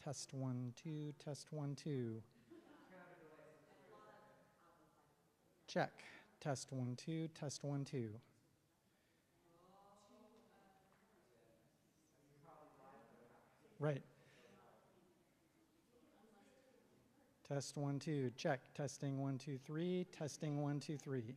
Test 1, 2, test 1, 2. Check. Test 1, 2, test 1, 2. Right. Test 1, 2. Check. Testing 1, 2, 3. Testing 1, 2, 3.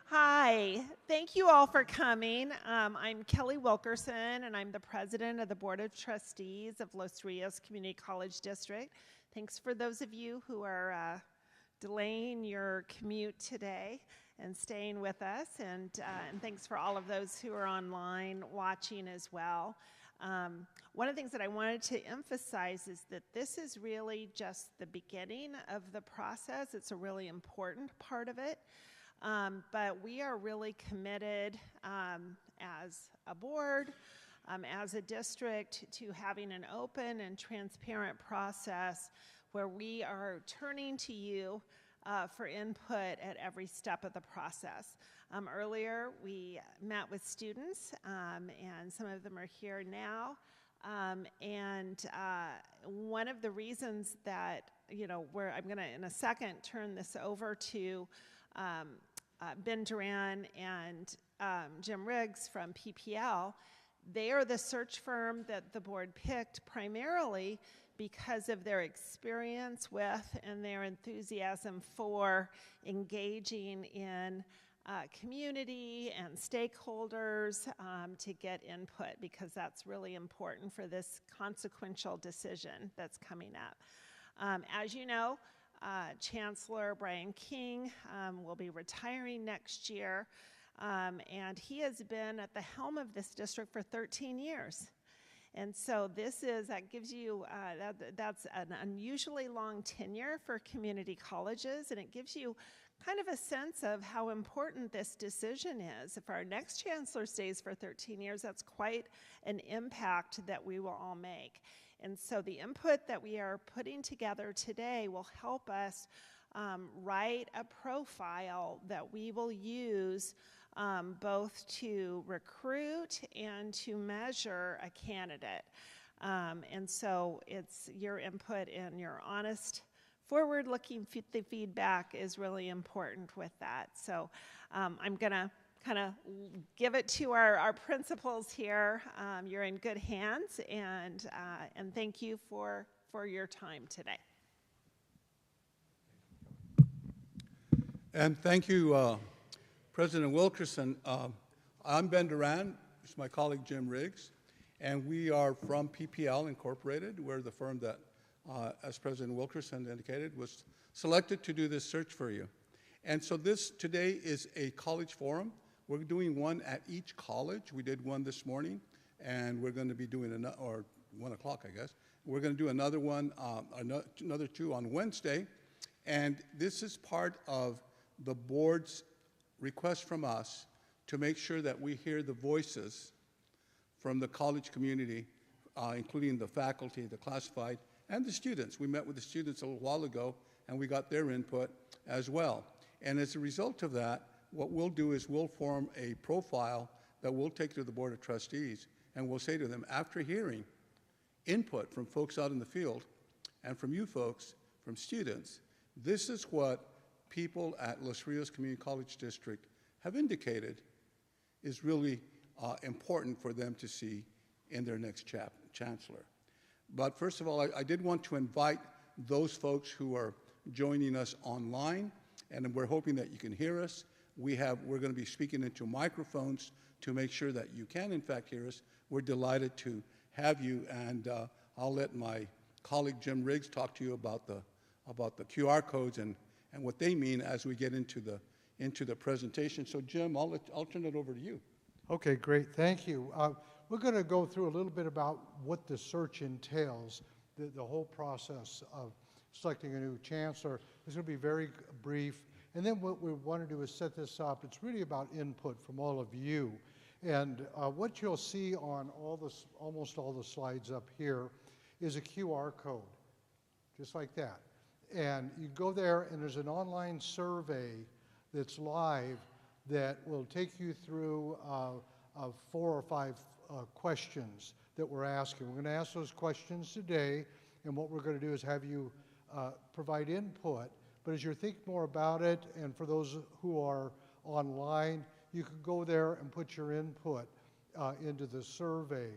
Hi, thank you all for coming. I'm Kelly Wilkerson, and I'm the president of the Board of Trustees of Los Rios Community College District. Thanks for those of you who are delaying your commute today and staying with us, and thanks for all of those who are online watching as well. One of the things that I wanted to emphasize is that this is really just the beginning of the process. It's a really important part of it. But we are really committed as a board, as a district, to having an open and transparent process where we are turning to you for input at every step of the process. Earlier, we met with students, and some of them are here now. One of the reasons that, I'm going to, in a second, turn this over to Ben Duran and Jim Riggs from PPL. They are the search firm that the board picked primarily because of their experience with and their enthusiasm for engaging in community and stakeholders to get input, because that's really important for this consequential decision that's coming up. As you know, Chancellor Brian King will be retiring next year, and he has been at the helm of this district for 13 years. And so that gives you, that's an unusually long tenure for community colleges, and it gives you kind of a sense of how important this decision is. If our next chancellor stays for 13 years, that's quite an impact that we will all make. And so the input that we are putting together today will help us write a profile that we will use both to recruit and to measure a candidate. And so it's your input and your honest, forward-looking feedback is really important with that. So I'm going to kind of give it to our principals here. You're in good hands, and thank you for your time today. And thank you, President Wilkerson. I'm Ben Duran. This is my colleague Jim Riggs, and we are from PPL Incorporated. We're the firm that, as President Wilkerson indicated, was selected to do this search for you. And so this today is a college forum. We're doing one at each college. We did one this morning, and we're going to be doing another, or 1 o'clock, I guess. We're going to do another one, another two on Wednesday. And this is part of the board's request from us to make sure that we hear the voices from the college community, including the faculty, the classified, and the students. We met with the students a little while ago, and we got their input as well. And as a result of that, what we'll do is we'll form a profile that we'll take to the Board of Trustees, and we'll say to them, after hearing input from folks out in the field and from you folks, from students, this is what people at Los Rios Community College District have indicated is really important for them to see in their next chancellor. But first of all, I did want to invite those folks who are joining us online, and we're hoping that you can hear us. We're going to be speaking into microphones to make sure that you can, in fact, hear us. We're delighted to have you, and I'll let my colleague Jim Riggs talk to you about the QR codes and what they mean as we get into the presentation. So, Jim, I'll turn it over to you. Okay, great. Thank you. We're going to go through a little bit about what the search entails, the whole process of selecting a new chancellor. It's going to be very brief. And then what we want to do is set this up. It's really about input from all of you. And what you'll see on almost all the slides up here is a QR code, just like that. And you go there, and there's an online survey that's live that will take you through 4 or 5 questions that we're asking. We're going to ask those questions today, and what we're going to do is have you provide input. But as you think more about it, and for those who are online, you can go there and put your input into the survey.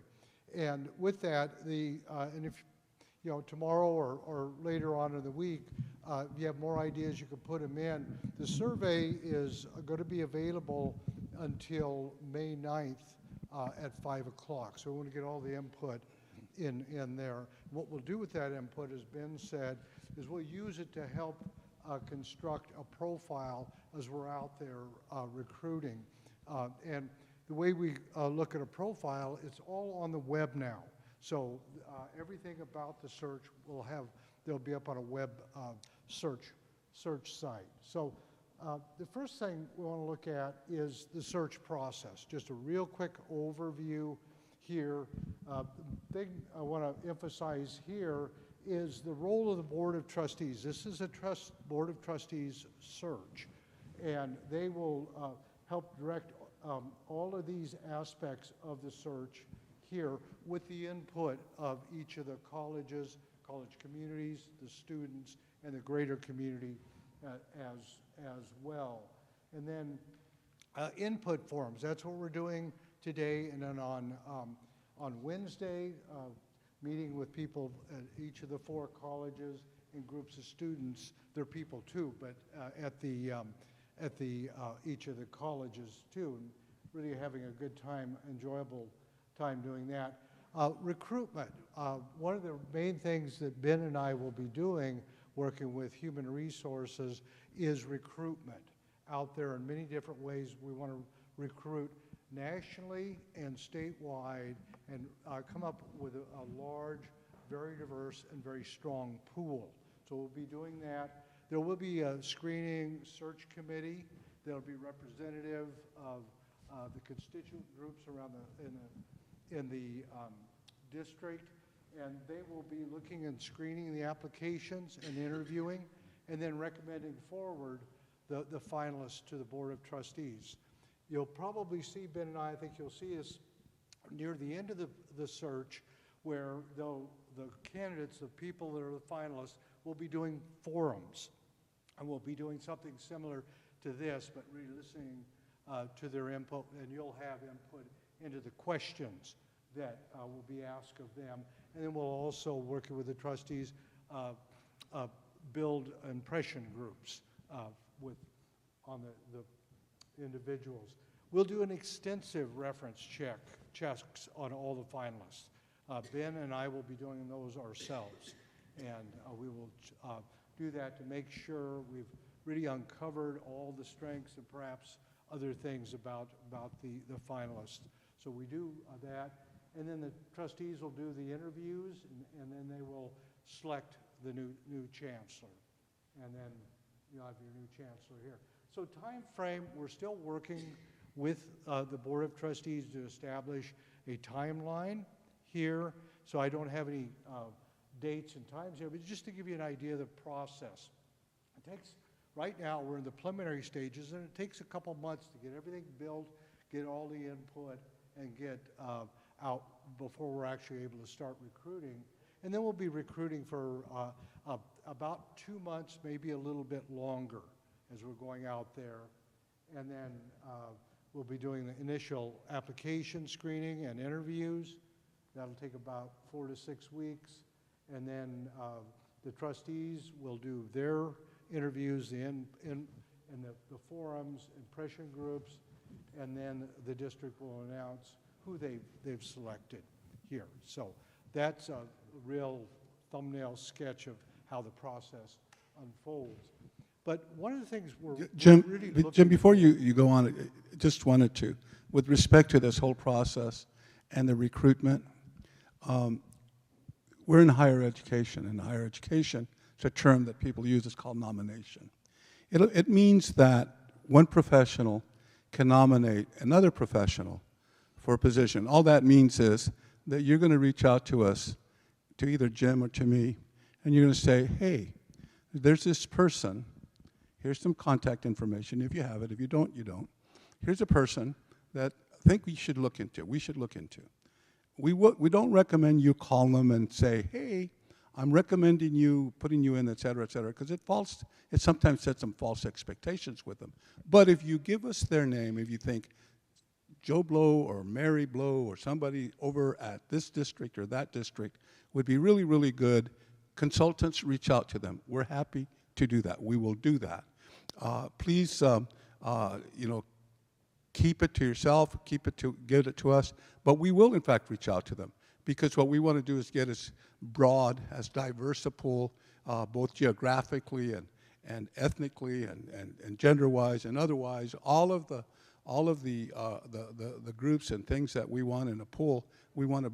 And with that, and if tomorrow or later on in the week, If you have more ideas, you can put them in. The survey is going to be available until May 9th at 5 o'clock. So we want to get all the input in there. What we'll do with that input, as Ben said, is we'll use it to help construct a profile as we're out there recruiting. And the way we look at a profile, it's all on the web now. So everything about the search they'll be up on a web search site. So the first thing we want to look at is the search process. Just a real quick overview here. The thing I want to emphasize here is the role of the Board of Trustees. This is a Board of Trustees search, and they will help direct all of these aspects of the search here with the input of each of the colleges, college communities, the students, and the greater community as well. And then input forums, that's what we're doing today. And then on Wednesday, meeting with people at each of the 4 colleges and groups of students. They're people too, but at each of the colleges too, and really having a good time, enjoyable time doing that. Recruitment. One of the main things that Ben and I will be doing, working with human resources, is recruitment out there in many different ways. We want to recruit nationally and statewide and come up with a large, very diverse, and very strong pool. So we'll be doing that. There will be a screening search committee that'll be representative of the constituent groups around in the district, and they will be looking and screening the applications and interviewing, and then recommending forward the finalists to the Board of Trustees. You'll probably see, Ben and I think you'll see us near the end of the search, where the candidates, the people that are the finalists, will be doing forums. And we'll be doing something similar to this, but really listening to their input, and you'll have input into the questions that will be asked of them. And then we'll also, working with the trustees, build impression groups on the individuals. We'll do an extensive reference checks on all the finalists. Ben and I will be doing those ourselves, and we will do that to make sure we've really uncovered all the strengths and perhaps other things about the finalists. So we do that, and then the trustees will do the interviews, and then they will select the new chancellor, and then you'll have your new chancellor here. So time frame, we're still working with the Board of Trustees to establish a timeline here. So I don't have any dates and times here, but just to give you an idea of the process. It takes, right now we're in the preliminary stages, and it takes a couple months to get everything built, get all the input, and get out before we're actually able to start recruiting. And then we'll be recruiting for about 2 months, maybe a little bit longer as we're going out there. And then we'll be doing the initial application screening and interviews. That'll take about 4 to 6 weeks. And then the trustees will do their interviews in the forums, impression groups, and then the district will announce who they've selected here. So that's a real thumbnail sketch of how the process unfolds. But one of the things we're really looking Jim, before you go on, I just wanted to, with respect to this whole process and the recruitment, we're in higher education. In higher education, it's a term that people use. It's called nomination. It means that one professional can nominate another professional for a position. All that means is that you're going to reach out to us, to either Jim or to me, and you're going to say, hey, there's this person. Here's some contact information. If you have it, if you don't, you don't. Here's a person that I think we should look into. We don't recommend you call them and say, hey, I'm recommending you, putting you in, et cetera, because it sometimes sets some false expectations with them. But if you give us their name, if you think Joe Blow or Mary Blow or somebody over at this district or that district would be really, really good, consultants, reach out to them. We're happy to do that. We will do that. Please, you know, keep it to yourself, give it to us, but we will in fact reach out to them, because what we want to do is get as broad, as diverse a pool, both geographically and ethnically and gender-wise and otherwise, all of the groups and things that we want in a pool, we want to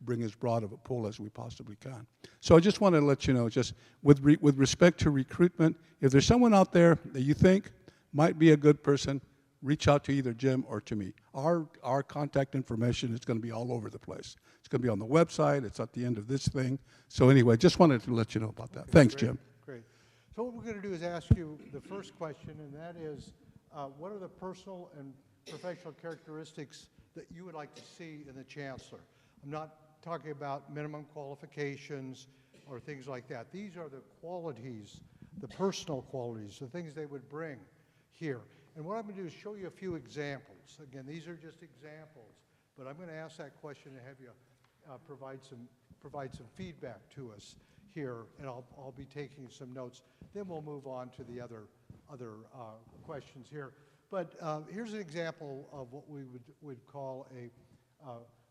bring as broad of a pool as we possibly can. So I just want to let you know, just with respect to recruitment, if there's someone out there that you think might be a good person, reach out to either Jim or to me. Our contact information is going to be all over the place. It's going to be on the website. It's at the end of this thing. So anyway, just wanted to let you know about that. Okay, Thanks, great, Jim. Great. So what we're going to do is ask you the first question, and that is, what are the personal and professional characteristics that you would like to see in the Chancellor? I'm not talking about minimum qualifications or things like that. These are the qualities, the personal qualities, the things they would bring here. And what I'm going to do is show you a few examples. Again, these are just examples, but I'm going to ask that question and have you provide some feedback to us here, and I'll be taking some notes. Then we'll move on to the other questions here. But here's an example of what we would call a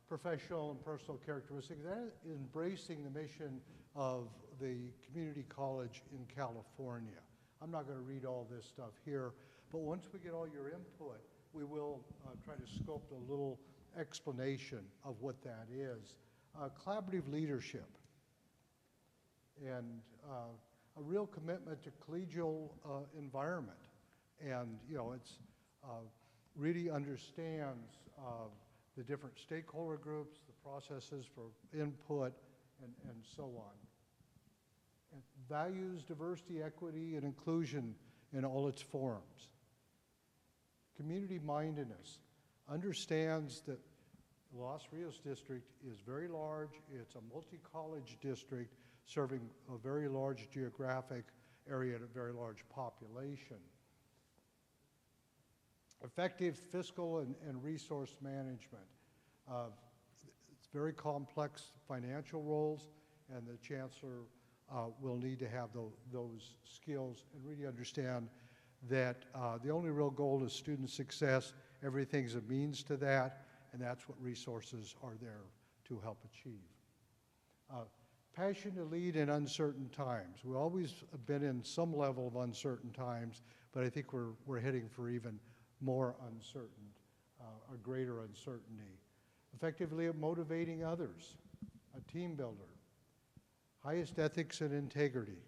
professional and personal characteristic. That is embracing the mission of the community college in California. I'm not going to read all this stuff here, but once we get all your input, we will try to sculpt a little explanation of what that is. Collaborative leadership and a real commitment to collegial environment. And, you know, it's really understands the different stakeholder groups, the processes for input, and so on. And values diversity, equity, and inclusion in all its forms. Community mindedness, understands that the Los Rios district is very large. It's a multi-college district serving a very large geographic area and a very large population. Effective fiscal and resource management. It's very complex financial roles, and the Chancellor will need to have those skills and really understand that the only real goal is student success. Everything's a means to that, and that's what resources are there to help achieve. Passion to lead in uncertain times. We've always been in some level of uncertain times, but I think we're heading for even more uncertain, a greater uncertainty. Effectively at motivating others, a team builder. Highest ethics and integrity.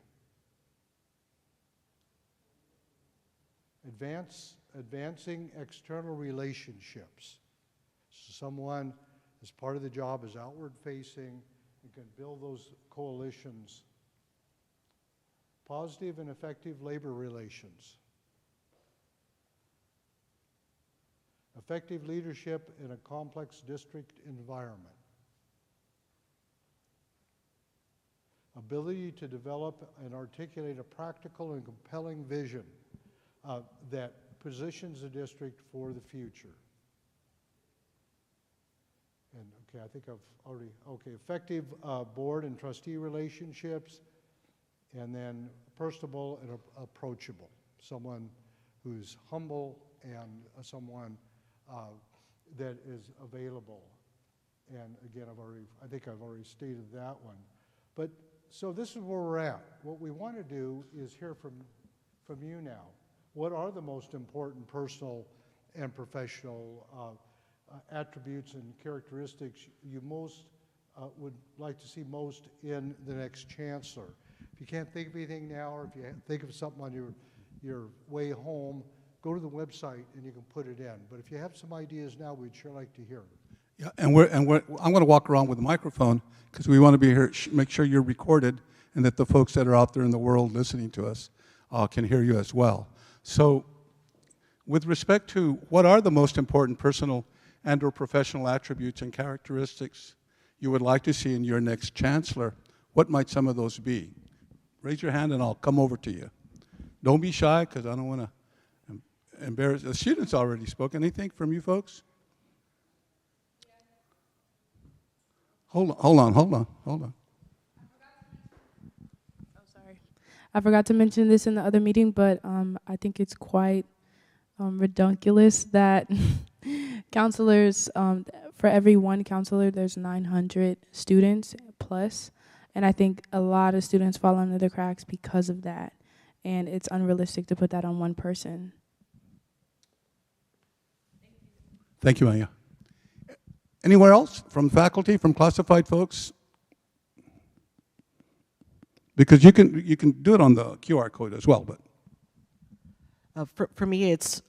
Advancing external relationships. Someone, as part of the job, is outward facing and can build those coalitions. Positive and effective labor relations. Effective leadership in a complex district environment. Ability to develop and articulate a practical and compelling vision that positions the district for the future. And okay, I think I've already, okay, effective board and trustee relationships, and then personable and approachable. Someone who's humble and someone that is available. And again, I think I've already stated that one. But so this is where we're at. What we want to do is hear from you now. What are the most important personal and professional attributes and characteristics you most would like to see most in the next Chancellor? If you can't think of anything now, or if you think of something on your way home, go to the website and you can put it in. But if you have some ideas now, we'd sure like to hear them. Yeah, and I'm going to walk around with a microphone because we want to be here, make sure you're recorded, and that the folks that are out there in the world listening to us can hear you as well. So, with respect to what are the most important personal and/or professional attributes and characteristics you would like to see in your next Chancellor, what might some of those be? Raise your hand and I'll come over to you. Don't be shy, because I don't want to embarrass. The students already spoke. Anything from you folks? Hold on. I forgot to mention this in the other meeting, but I think it's quite redunculous that counselors, for every one counselor, there's 900 students plus. And I think a lot of students fall under the cracks because of that. And it's unrealistic to put that on one person. Thank you, Maya. Anywhere else from faculty, from classified folks? Because you can do it on the QR code as well, but. For me, it's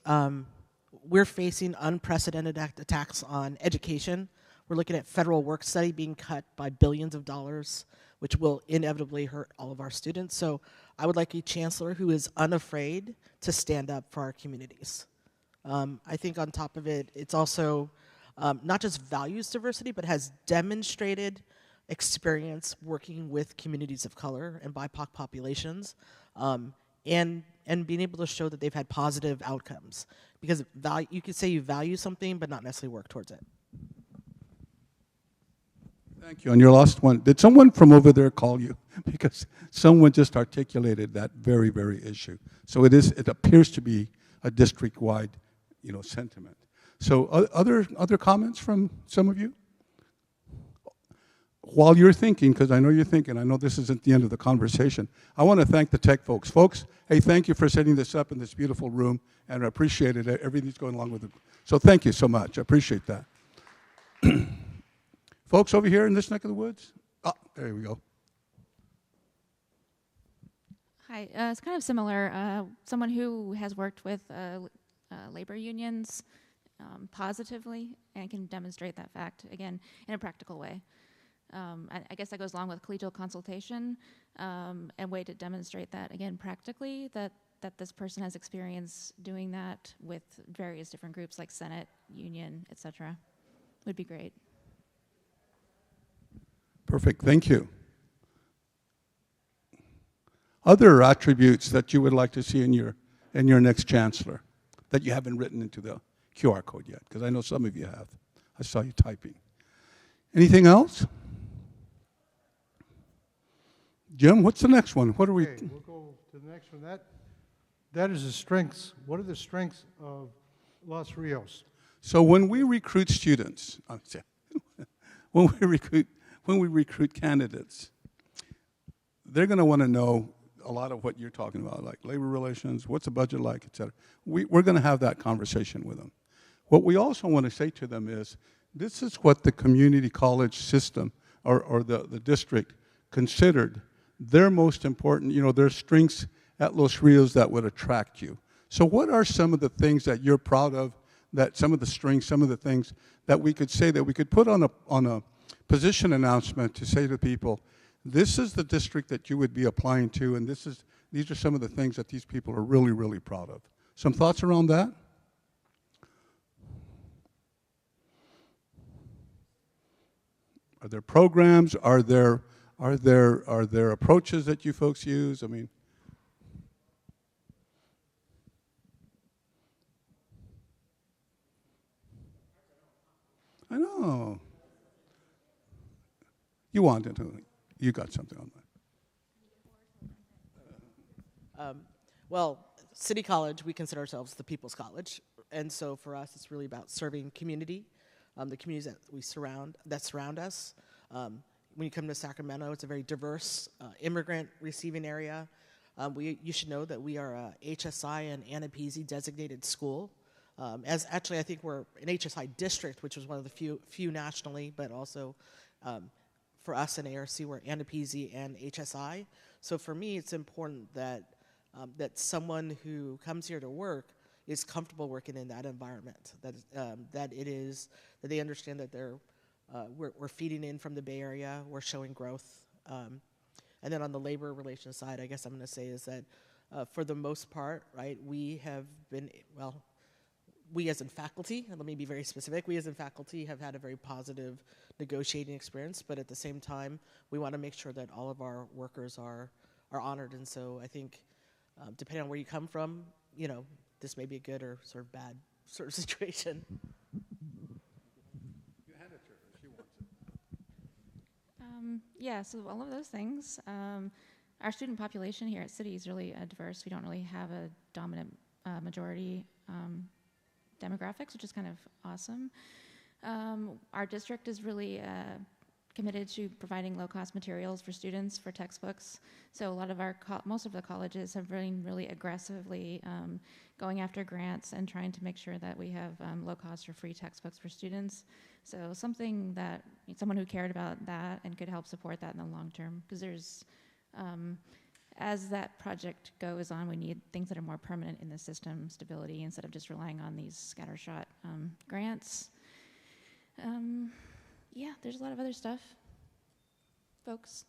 we're facing unprecedented attacks on education. We're looking at federal work study being cut by billions of dollars, which will inevitably hurt all of our students. So I would like a chancellor who is unafraid to stand up for our communities. I think on top of it, it's also not just values diversity, but has demonstrated experience working with communities of color and BIPOC populations, and being able to show that they've had positive outcomes. Because you could say you value something, but not necessarily work towards it. Thank you. On your last one, did someone from over there call you? Because someone just articulated that very, very issue. So it appears to be a district-wide, sentiment. So other comments from some of you? While you're thinking, because I know you're thinking, I know this isn't the end of the conversation, I want to thank the tech folks. Folks, hey, thank you for setting this up in this beautiful room, and I appreciate it. Everything's going along with it. So thank you so much. I appreciate that. Folks over here in this neck of the woods? Oh, there we go. Hi, it's kind of similar. Someone who has worked with labor unions positively and can demonstrate that fact, again, in a practical way. I guess that goes along with collegial consultation, and way to demonstrate that, again, practically, that this person has experience doing that with various different groups like Senate, union, etc. would be great. Perfect, thank you. Other attributes that you would like to see in your next chancellor that you haven't written into the QR code yet, because I know some of you have. I saw you typing. Anything else? Jim, what's the next one? What are we? Okay, we'll go to the next one. That is the strengths. What are the strengths of Los Rios? So when we recruit students, when we recruit candidates, they're going to want to know a lot of what you're talking about, like labor relations, what's the budget like, et cetera. We're going to have that conversation with them. What we also want to say to them is, this is what the community college system or the district considered their most important, their strengths at Los Rios that would attract you. So what are some of the things that you're proud of, that some of the strengths, some of the things that we could say that we could put on a position announcement to say to people, this is the district that you would be applying to, and these are some of the things that these people are really, really proud of. Some thoughts around that? Are there programs? Are there approaches that you folks use? I mean, I know. You wanted to. You got something on that. Well, City College, we consider ourselves the People's College, and so for us, it's really about serving community, the communities that surround us. When you come to Sacramento, it's a very diverse immigrant receiving area. You should know that we are a HSI and Annapese designated school. Actually, I think we're an HSI district, which was one of the few nationally, but also for us in ARC, we're Annapese and HSI. So for me, it's important that someone who comes here to work is comfortable working in that environment. That they understand that we're feeding in from the Bay Area, we're showing growth. And then on the labor relations side, I guess I'm going to say is that for the most part, right, we as in faculty, and let me be very specific, we as in faculty have had a very positive negotiating experience, but at the same time, we want to make sure that all of our workers are honored. And so I think depending on where you come from, this may be a good or sort of bad sort of situation. Yeah, so all of those things. our student population here at City is really diverse. We don't really have a dominant majority demographics, which is kind of awesome. Our district is really committed to providing low-cost materials for students, for textbooks. So a lot of most of the colleges have been really aggressively going after grants and trying to make sure that we have low-cost or free textbooks for students. So someone who cared about that and could help support that in the long term, because there's, as that project goes on, we need things that are more permanent in the system, stability, instead of just relying on these scattershot grants. Yeah, there's a lot of other stuff, folks.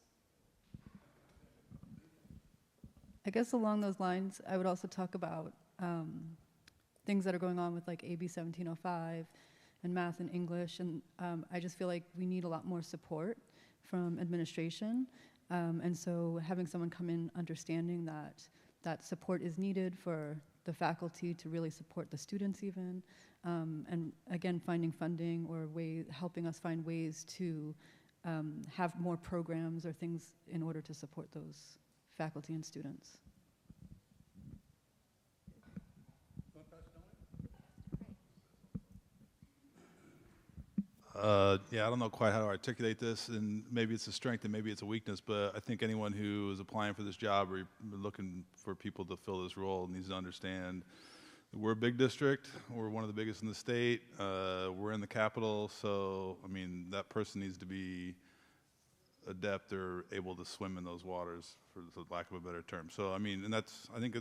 I guess along those lines, I would also talk about things that are going on with like AB 1705 and math and English, and I just feel like we need a lot more support from administration, and so having someone come in understanding that support is needed for the faculty to really support the students even, and again, finding funding or helping us find ways to have more programs or things in order to support those faculty and students. Yeah, I don't know quite how to articulate this, and maybe it's a strength and maybe it's a weakness, but I think anyone who is applying for this job or looking for people to fill this role needs to understand we're a big district, we're one of the biggest in the state, we're in the capital, so, I mean, that person needs to be adept or able to swim in those waters, for the lack of a better term. So, I mean, and that's, I think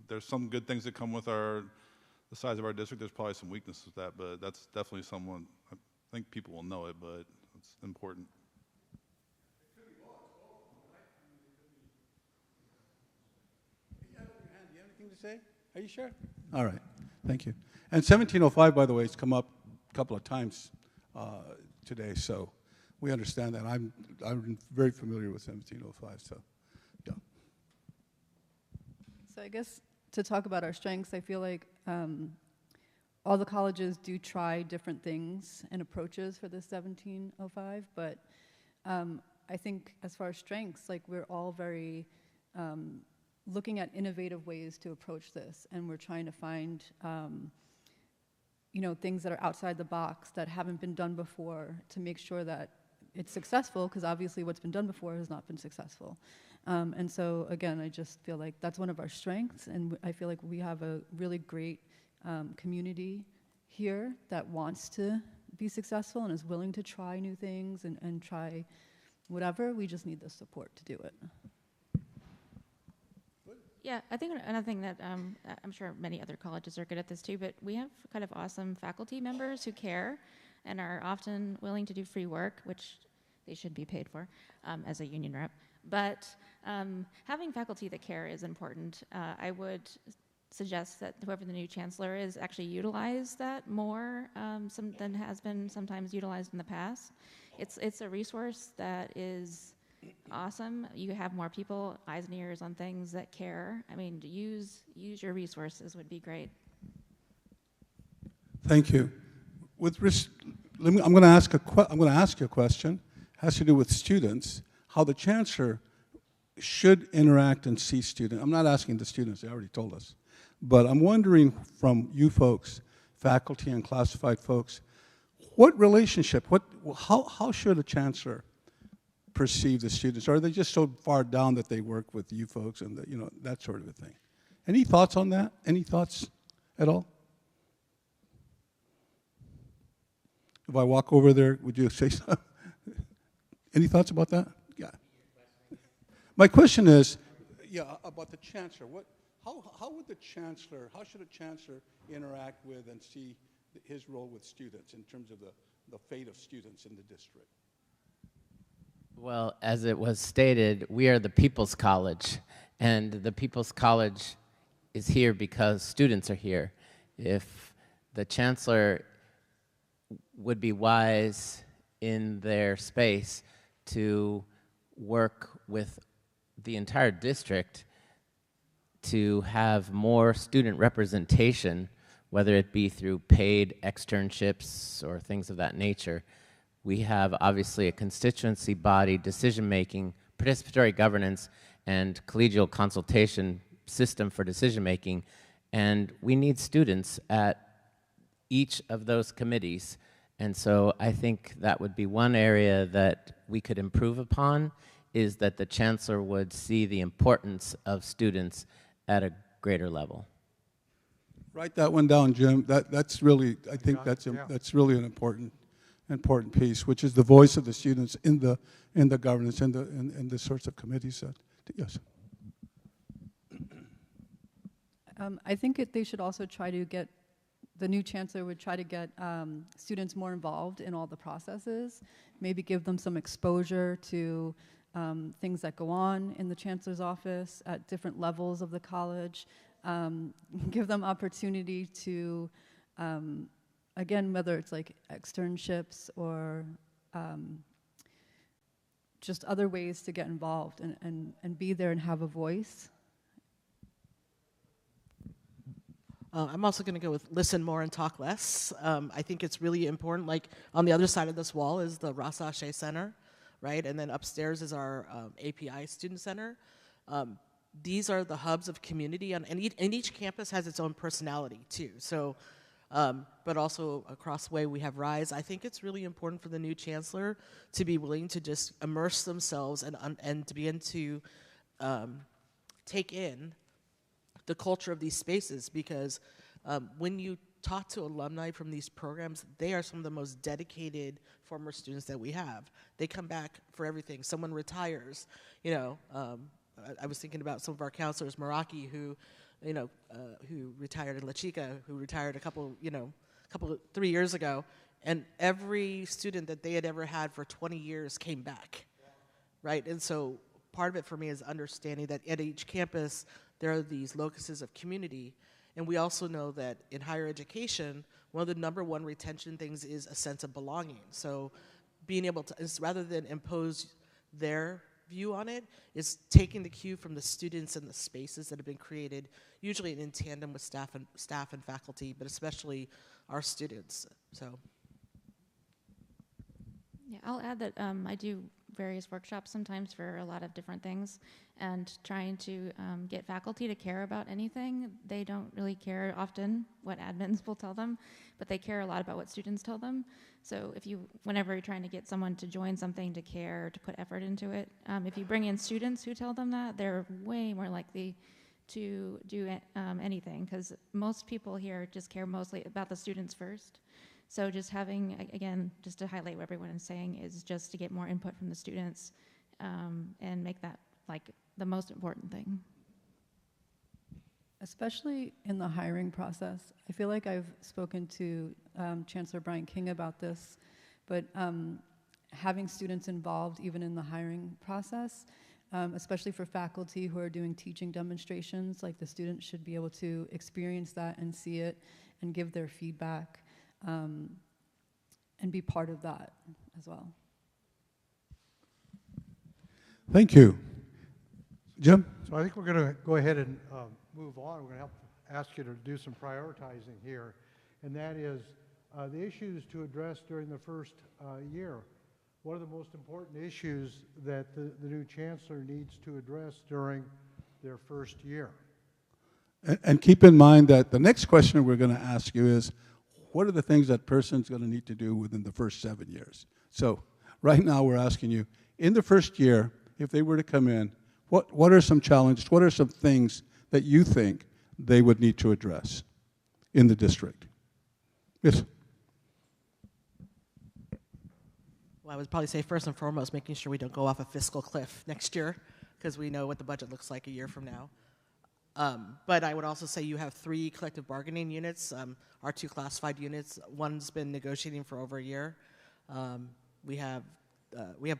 there's some good things that come with the size of our district. There's probably some weaknesses with that, but that's definitely someone, I think people will know it, but it's important. Do you have anything to say? Are you sure? All right, thank you. And 1705, by the way, has come up a couple of times today, so we understand that. I'm very familiar with 1705, so yeah. So I guess to talk about our strengths, I feel like all the colleges do try different things and approaches for this 1705, but I think as far as strengths, like we're all very looking at innovative ways to approach this, and we're trying to find things that are outside the box that haven't been done before to make sure that it's successful, because obviously what's been done before has not been successful. And so again, I just feel like that's one of our strengths, and I feel like we have a really great community here that wants to be successful and is willing to try new things and try whatever. We just need the support to do it. Yeah, I think another thing that I'm sure many other colleges are good at this too, but we have kind of awesome faculty members who care and are often willing to do free work, which they should be paid for as a union rep. But having faculty that care is important. I would suggest that whoever the new chancellor is actually utilize that more than has been sometimes utilized in the past. It's a resource that is awesome. You have more people, eyes and ears on things that care. I mean, to use your resources would be great. Thank you. I'm going to ask you a question. It has to do with students. How the chancellor should interact and see students. I'm not asking the students; they already told us. But I'm wondering from you folks, faculty and classified folks, what relationship? How should a chancellor perceive the students? Or are they just so far down that they work with you folks and that sort of a thing? Any thoughts on that? Any thoughts at all? If I walk over there, would you say something? Any thoughts about that? Yeah. My question is, about the chancellor. How should a chancellor interact with and see his role with students in terms of the fate of students in the district? Well, as it was stated, we are the People's College, and the People's College is here because students are here. If the chancellor would be wise in their space to work with the entire district to have more student representation, whether it be through paid externships or things of that nature. We have obviously a constituency body, decision-making, participatory governance, and collegial consultation system for decision making, and we need students at each of those committees. And so I think that would be one area that we could improve upon, is that the chancellor would see the importance of students at a greater level. Write that one down, Jim. That's really, I think that's Yeah. that's really an important piece, which is the voice of the students in the governance, in the sorts of committees that, yes. I think they should also try to get, the new chancellor would try to get students more involved in all the processes, maybe give them some exposure to things that go on in the chancellor's office at different levels of the college, give them opportunity to, again, whether it's like externships or just other ways to get involved and be there and have a voice. I'm also going to go with listen more and talk less. I think it's really important. Like on the other side of this wall is the Rasa Shea Center, right? And then upstairs is our API Student Center. These are the hubs of community, and each campus has its own personality too. So, but also across the way we have RISE. I think it's really important for the new chancellor to be willing to just immerse themselves and to begin to take in the culture of these spaces, because when you talk to alumni from these programs, they are some of the most dedicated former students that we have. They come back for everything. Someone retires, you know. I was thinking about some of our counselors, Meraki, who retired, and La Chica, who retired a couple 3 years ago, and every student that they had ever had for 20 years came back, right? And so part of it for me is understanding that at each campus, there are these locuses of community. And we also know that in higher education, one of the #1 retention things is a sense of belonging. So being able to, rather than impose their view on it, is taking the cue from the students and the spaces that have been created, usually in tandem with staff and faculty, but especially our students. So. Yeah, I'll add that I do various workshops sometimes for a lot of different things, and trying to get faculty to care about anything. They don't really care often what admins will tell them, but they care a lot about what students tell them. So whenever you're trying to get someone to join something, to care, to put effort into it, if you bring in students who tell them that, they're way more likely to do anything, because most people here just care mostly about the students first. So just having, again, just to highlight what everyone is saying, is just to get more input from the students and make that like the most important thing. Especially in the hiring process. I feel like I've spoken to Chancellor Brian King about this, but having students involved even in the hiring process, especially for faculty who are doing teaching demonstrations, like the students should be able to experience that and see it and give their feedback. And be part of that as well. Thank you. Jim? So I think we're going to go ahead and move on. We're going to ask you to do some prioritizing here, and that is the issues to address during the first year. What are the most important issues that the new chancellor needs to address during their first year? And keep in mind that the next question we're going to ask you is, what are the things that person's going to need to do within the first 7 years? So right now we're asking you, in the first year, if they were to come in, what are some challenges, what are some things that you think they would need to address in the district? Yes? Well, I would probably say first and foremost, making sure we don't go off a fiscal cliff next year, because we know what the budget looks like a year from now. But I would also say you have 3 collective bargaining units, our 2 classified units. One's been negotiating for over a year. We have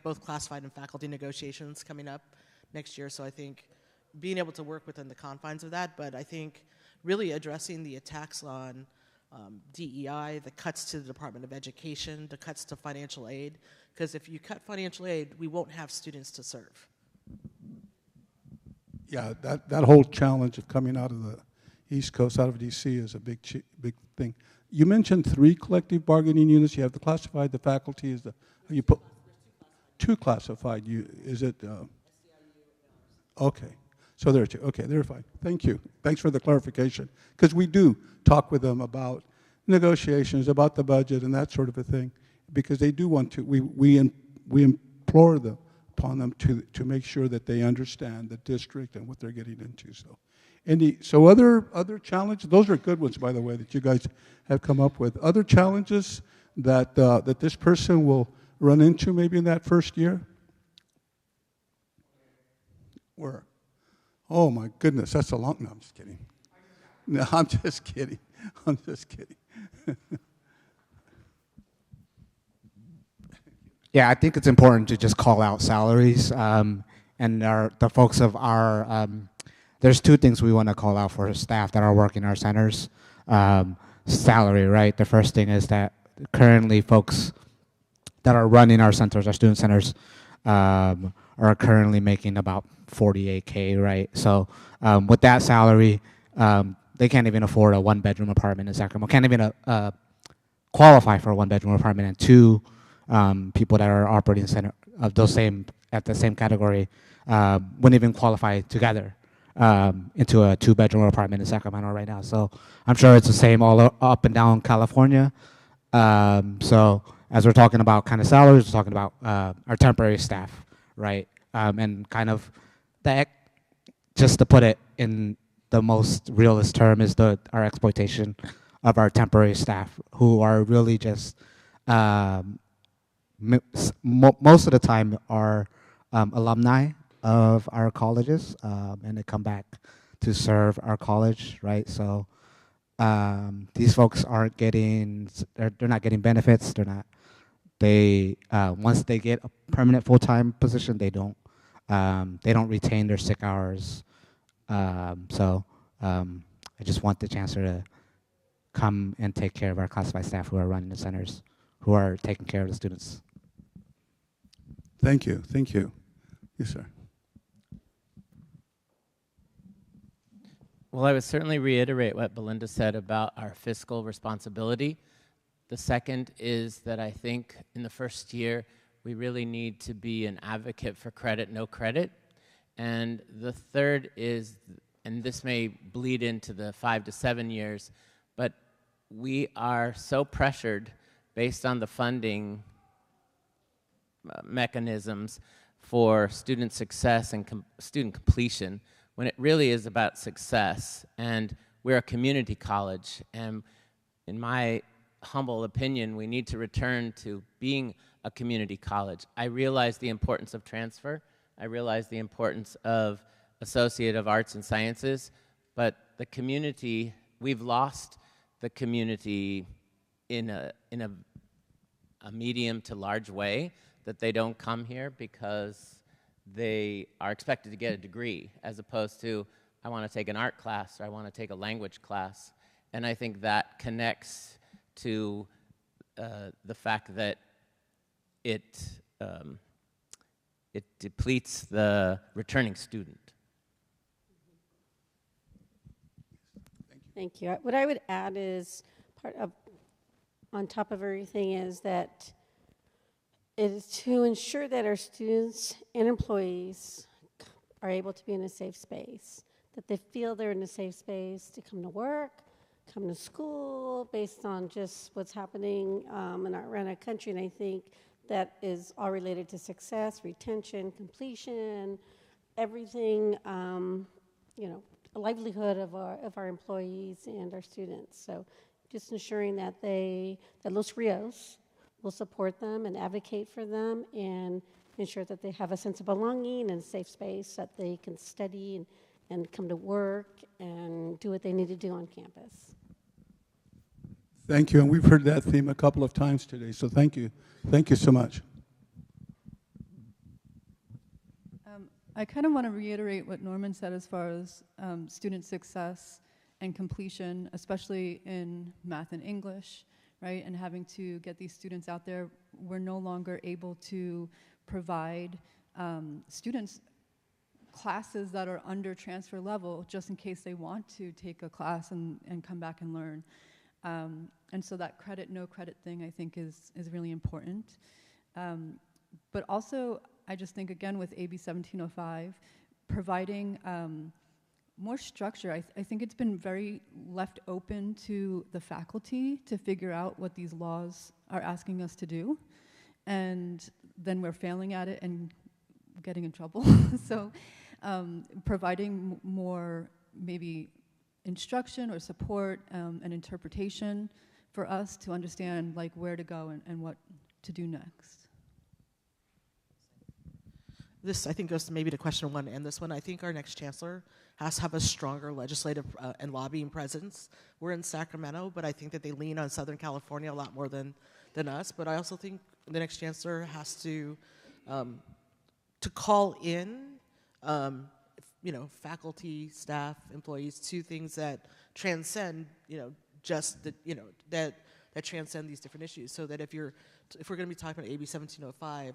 both classified and faculty negotiations coming up next year, so I think being able to work within the confines of that, but I think really addressing the attacks on DEI, the cuts to the Department of Education, the cuts to financial aid, because if you cut financial aid, we won't have students to serve. Yeah, that whole challenge of coming out of the East Coast, out of DC, is a big thing. You mentioned 3 collective bargaining units. You have the classified, the faculty is the, you put 2 classified. Is it? Okay. So there are two. Okay, they're fine. Thank you. Thanks for the clarification. Because we do talk with them about negotiations, about the budget and that sort of a thing, because they do want to, we implore them upon them to make sure that they understand the district and what they're getting into. So other challenges, those are good ones, by the way, that you guys have come up with. Other challenges that that this person will run into maybe in that first year? Where? Oh my goodness, that's a long, no, I'm just kidding. No, I'm just kidding. I'm just kidding. Yeah, I think it's important to just call out salaries. And the folks of our, there's two things we want to call out for staff that are working our centers. Salary, right? The first thing is that currently folks that are running our centers, our student centers, are currently making about $48K, right? So with that salary, they can't even afford a one-bedroom apartment in Sacramento. Can't even qualify for a one-bedroom apartment, and two people that are operating center of those same at the same category wouldn't even qualify together into a two-bedroom apartment in Sacramento right now. So I'm sure it's the same all up and down California. So as we're talking about kind of salaries, we're talking about our temporary staff, right? And kind of that, just to put it in the most realist term, is our exploitation of our temporary staff, who are really just most of the time are alumni of our colleges, and they come back to serve our college, right? So these folks aren't getting, they're not getting benefits. Once they get a permanent full-time position, they don't retain their sick hours. So I just want the Chancellor to come and take care of our classified staff who are running the centers, who are taking care of the students. Thank you. Thank you. Yes, sir. Well, I would certainly reiterate what Belinda said about our fiscal responsibility. The second is that I think in the first year, we really need to be an advocate for credit, no credit. And the third is, and this may bleed into the 5 to 7 years, but we are so pressured based on the funding mechanisms for student success and student completion, when it really is about success. And we're a community college, and in my humble opinion, we need to return to being a community college. I realize the importance of transfer. I realize the importance of Associate of Arts and Sciences, but the community, we've lost the community in a medium to large way, that they don't come here because they are expected to get a degree, as opposed to, I want to take an art class, or I want to take a language class. And I think that connects to the fact that it depletes the returning student. Thank you. What I would add is on top of everything, is that it is to ensure that our students and employees are able to be in a safe space, that they feel they're in a safe space to come to work, come to school, based on just what's happening around our country. And I think that is all related to success, retention, completion, everything, the livelihood of our employees and our students. So just ensuring that Los Rios will support them and advocate for them, and ensure that they have a sense of belonging and a safe space, that they can study and come to work and do what they need to do on campus. Thank you, and we've heard that theme a couple of times today, so thank you. Thank you so much. I kind of want to reiterate what Norman said as far as student success and completion, especially in math and English, right? And having to get these students out there. We're no longer able to provide students classes that are under transfer level, just in case they want to take a class and come back and learn. And so that credit, no credit thing, I think is really important. But also, I just think, again, with AB 1705, providing more structure. I think it's been very left open to the faculty to figure out what these laws are asking us to do, and then we're failing at it and getting in trouble. So providing more maybe instruction or support and interpretation for us to understand like where to go and what to do next. This, I think, goes to maybe to question one and this one. I think our next chancellor has to have a stronger legislative and lobbying presence. We're in Sacramento, but I think that they lean on Southern California a lot more than us. But I also think the next chancellor has to call in, faculty, staff, employees to things that transcend, just the, that transcend these different issues. So that if we're going to be talking about AB 1705.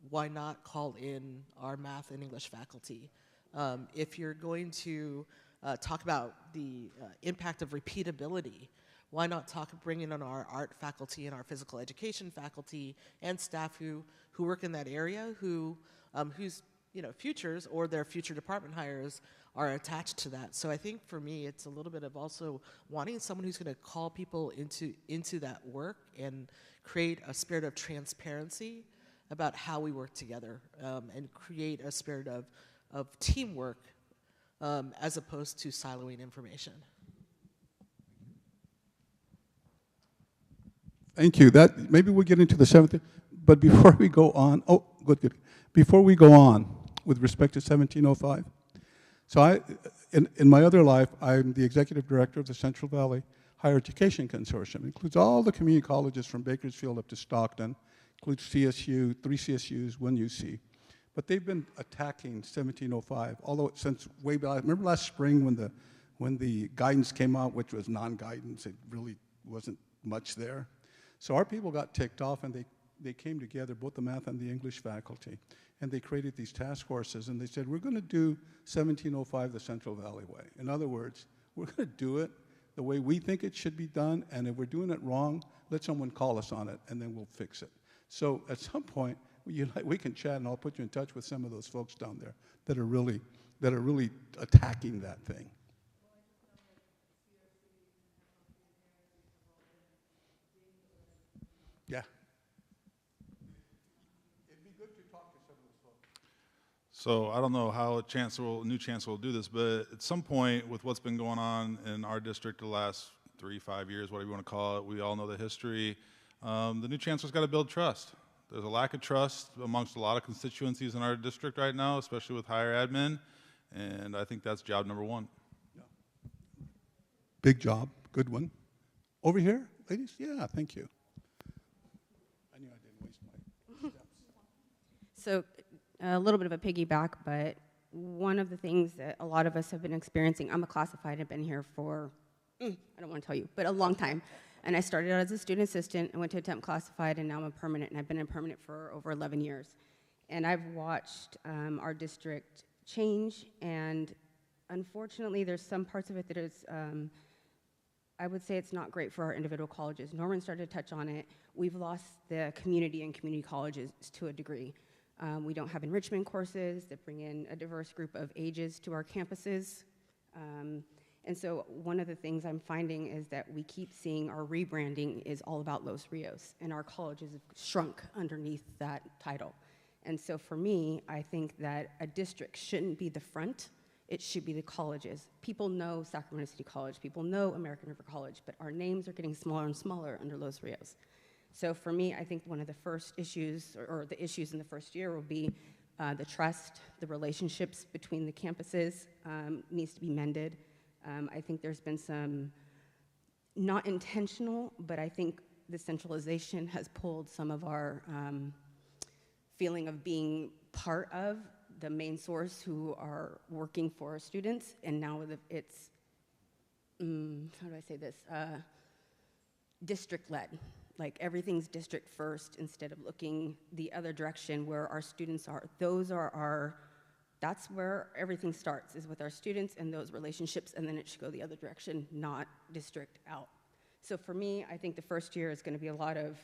Why not call in our math and English faculty? If you're going to talk about the impact of repeatability, why not bring in on our art faculty and our physical education faculty and staff who work in that area, whose futures or their future department hires are attached to that. So I think for me, it's a little bit of also wanting someone who's going to call people into that work and create a spirit of transparency about how we work together and create a spirit of teamwork as opposed to siloing information. Thank you. Maybe we'll get into the seventh, but before we go on, good. Before we go on with respect to 1705, so in my other life, I'm the executive director of the Central Valley Higher Education Consortium. It includes all the community colleges from Bakersfield up to Stockton. Includes CSU, 3 CSUs, 1 UC. But they've been attacking 1705, although since way back. Remember last spring when the guidance came out, which was non-guidance, it really wasn't much there. So our people got ticked off, and they came together, both the math and the English faculty, and they created these task forces, and they said, we're going to do 1705 the Central Valley way. In other words, we're going to do it the way we think it should be done, and if we're doing it wrong, let someone call us on it, and then we'll fix it. So at some point, we can chat, and I'll put you in touch with some of those folks down there that are really attacking that thing. Yeah. It'd be good to talk to some of those folks. So I don't know how a new chancellor will do this, but at some point, with what's been going on in our district the last 3-5 years, whatever you want to call it, we all know the history. The new chancellor's got to build trust. There's a lack of trust amongst a lot of constituencies in our district right now, especially with higher admin, and I think that's job number one. Yeah. Big job, good one. Over here, ladies? Yeah, thank you. I knew I didn't waste my steps. So a little bit of a piggyback, but one of the things that a lot of us have been experiencing, I'm a classified, I've been here for, I don't want to tell you, but a long time. And I started out as a student assistant, I went to attempt classified, and now I'm a permanent, and I've been a permanent for over 11 years. And I've watched our district change, and unfortunately, there's some parts of it that is, I would say it's not great for our individual colleges. Norman started to touch on it. We've lost the community and community colleges to a degree. We don't have enrichment courses that bring in a diverse group of ages to our campuses. And so one of the things I'm finding is that we keep seeing our rebranding is all about Los Rios, and our colleges have shrunk underneath that title. And so for me, I think that a district shouldn't be the front, it should be the colleges. People know Sacramento City College, people know American River College, but our names are getting smaller and smaller under Los Rios. So for me, I think one of the first issues, or the issues in the first year will be the trust, the relationships between the campuses needs to be mended. I think there's been some, not intentional, but I think the centralization has pulled some of our feeling of being part of the main source who are working for our students, and now it's, how do I say this, district-led. Like everything's district first instead of looking the other direction where our students are. That's where everything starts, is with our students and those relationships, and then it should go the other direction, not district out. So for me, I think the first year is going to be a lot of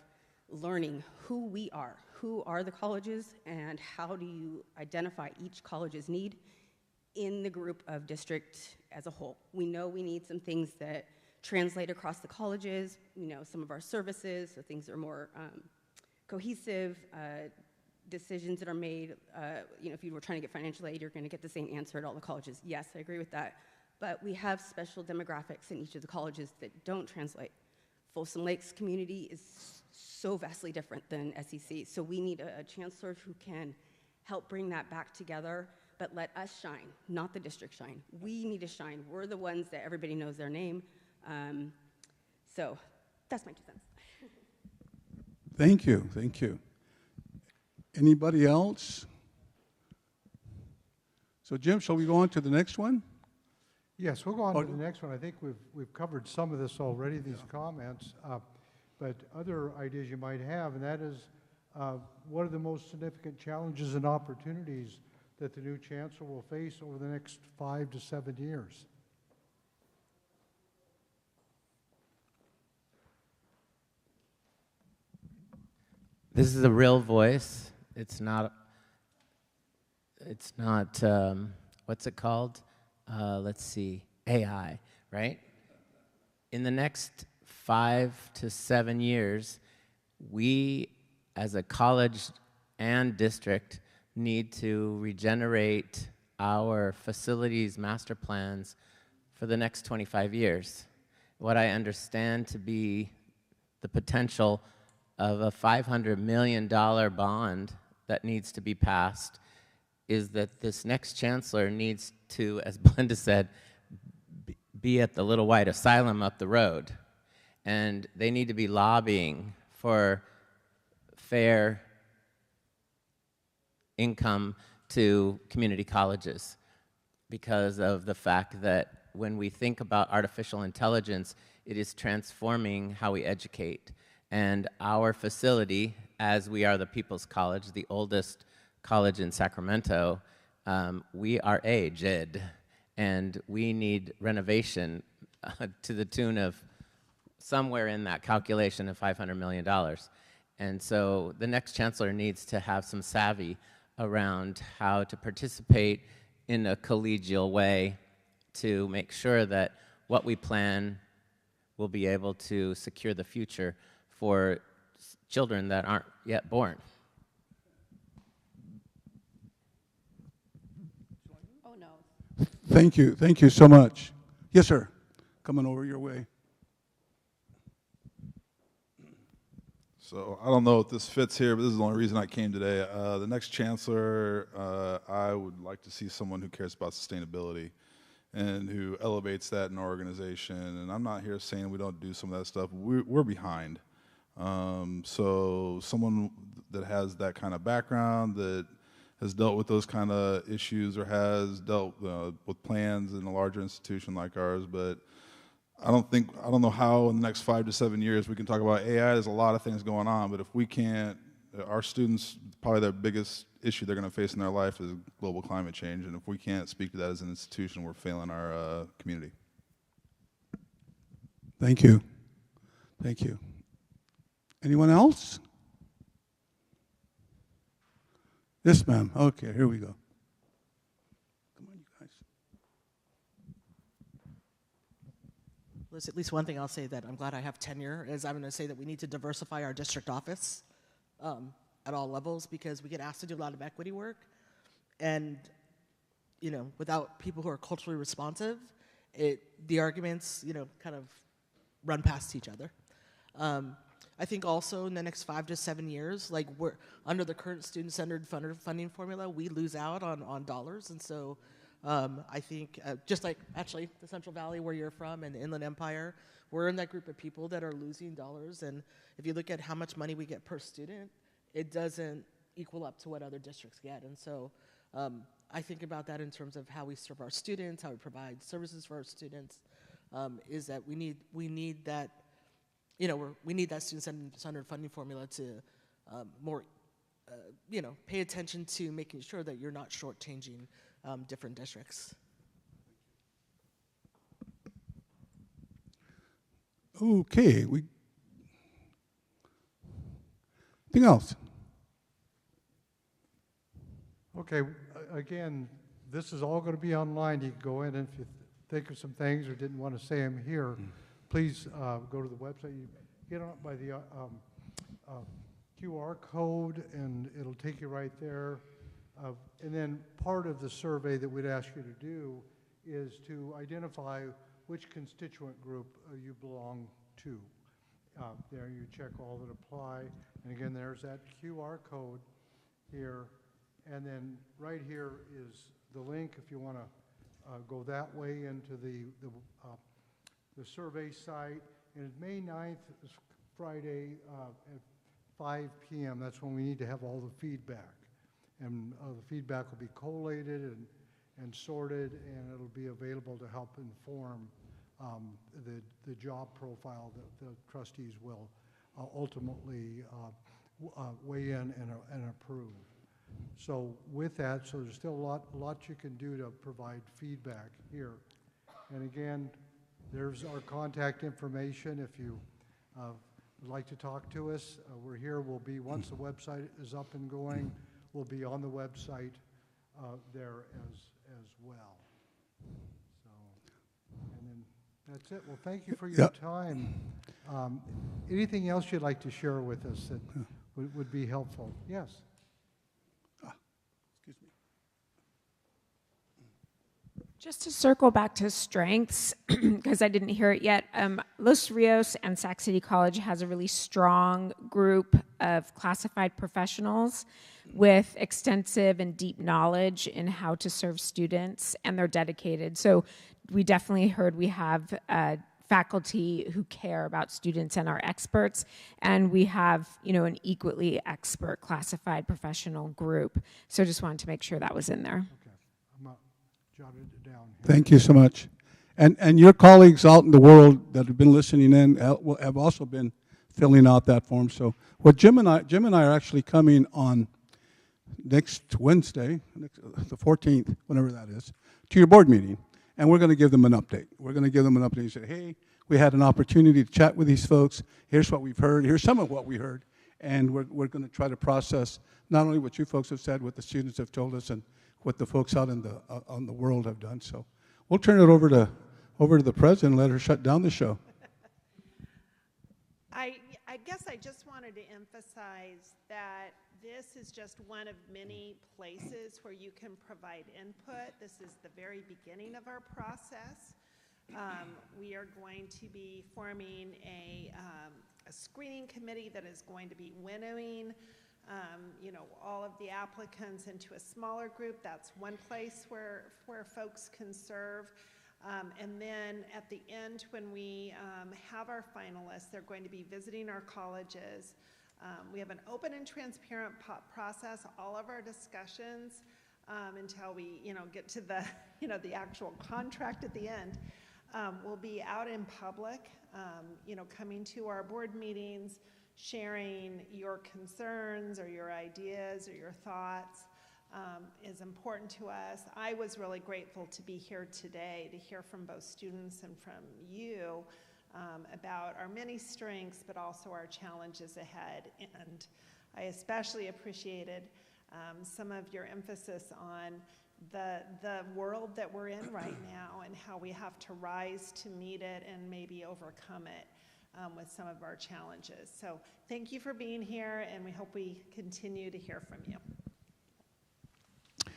learning who we are. Who are the colleges, and how do you identify each college's need in the group of district as a whole? We know we need some things that translate across the colleges, some of our services, so things are more cohesive, decisions that are made. If you were trying to get financial aid, you're going to get the same answer at all the colleges. Yes, I agree with that. But we have special demographics in each of the colleges that don't translate. Folsom Lakes community is so vastly different than SCC. So we need a chancellor who can help bring that back together, but let us shine, not the district shine. We need to shine. We're the ones that everybody knows their name. So that's my 2 cents. Thank you, thank you. Anybody else? So Jim, shall we go on to the next one? Yes, we'll go on to the next one. I think we've covered some of this already, these comments, but other ideas you might have, and that is, what are the most significant challenges and opportunities that the new chancellor will face over the next 5 to 7 years? This is a real voice. It's not, what's it called? Let's see, AI, right? In the next 5 to 7 years, we as a college and district need to regenerate our facilities master plans for the next 25 years. What I understand to be the potential of a $500 million bond that needs to be passed is that this next chancellor needs to, as Belinda said, be at the Little White Asylum up the road. And they need to be lobbying for fair income to community colleges because of the fact that when we think about artificial intelligence, it is transforming how we educate. And our facility, as we are the People's College, the oldest college in Sacramento, we are aged, and we need renovation to the tune of somewhere in that calculation of $500 million. And so the next chancellor needs to have some savvy around how to participate in a collegial way to make sure that what we plan will be able to secure the future for children that aren't yet born. Oh, no. Thank you so much. Yes, sir. Coming over your way. So I don't know if this fits here, but this is the only reason I came today. The next chancellor, I would like to see someone who cares about sustainability and who elevates that in our organization. And I'm not here saying we don't do some of that stuff. We're behind. So someone that has that kind of background, that has dealt with those kind of issues or has dealt with plans in a larger institution like ours, but I don't know how in the next 5 to 7 years we can talk about AI. There's a lot of things going on, but if we can't, our students, probably their biggest issue they're going to face in their life is global climate change, and if we can't speak to that as an institution, we're failing our community. Thank you. Thank you. Anyone else? Yes, ma'am. Okay, here we go. Come on, you guys. There's at least one thing I'll say that I'm glad I have tenure is I'm going to say that we need to diversify our district office at all levels, because we get asked to do a lot of equity work, and without people who are culturally responsive, the arguments kind of run past each other. I think also in the next 5 to 7 years, like we're under the current student-centered funding formula, we lose out on dollars, and so I think just like actually the Central Valley where you're from and the Inland Empire, we're in that group of people that are losing dollars, and if you look at how much money we get per student, it doesn't equal up to what other districts get, and so I think about that in terms of how we serve our students, how we provide services for our students, is that we need that. We need that student-centered funding formula to more, pay attention to making sure that you're not shortchanging different districts. Okay, Anything else? Okay, again, this is all going to be online. You can go in, and if you think of some things or didn't want to say them here, please go to the website. You get on it by the QR code, and it'll take you right there. And then part of the survey that we'd ask you to do is to identify which constituent group you belong to. There you check all that apply. And again, there's that QR code here. And then right here is the link if you want to go that way into the survey site. And May 9th is Friday at 5 p.m. That's when we need to have all the feedback. And the feedback will be collated and sorted, and it'll be available to help inform the job profile that the trustees will ultimately weigh in and approve. So with that, so there's still a lot you can do to provide feedback here. And again, there's our contact information. If you would like to talk to us, we're here. We'll be, once the website is up and going, we'll be on the website there as well. So, and then that's it. Well, thank you for your time. Anything else you'd like to share with us that would be helpful? Yes. Excuse me. Just to circle back to strengths, because I didn't hear it yet, Los Rios and Sac City College has a really strong group of classified professionals with extensive and deep knowledge in how to serve students, and they're dedicated. So we definitely heard we have faculty who care about students and are experts, and we have, an equally expert classified professional group. So just wanted to make sure that was in there. Okay, I'm jotted it down here. Thank you so much. And your colleagues out in the world that have been listening in have also been filling out that form. So what Jim and I are actually coming on next Wednesday, the 14th, whenever that is, to your board meeting, and we're going to give them an update. We're going to give them an update and say, hey, we had an opportunity to chat with these folks. Here's what we've heard. Here's some of what we heard. And we're going to try to process not only what you folks have said, what the students have told us, and what the folks out in the world have done. So we'll turn it over to the president and let her shut down the show. I guess I just wanted to emphasize that this is just one of many places where you can provide input. This is the very beginning of our process. We are going to be forming a screening committee that is going to be winnowing all of the applicants into a smaller group. That's one place where folks can serve. And then at the end, when we have our finalists, they're going to be visiting our colleges. We have an open and transparent process. All of our discussions until we, get to the, the actual contract at the end, will be out in public. Coming to our board meetings, sharing your concerns or your ideas or your thoughts is important to us. I was really grateful to be here today to hear from both students and from you about our many strengths, but also our challenges ahead. And I especially appreciated some of your emphasis on the world that we're in right now and how we have to rise to meet it and maybe overcome it with some of our challenges. So thank you for being here, and we hope we continue to hear from you.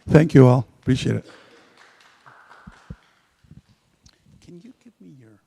Thank you all. Appreciate it. Can you give me your...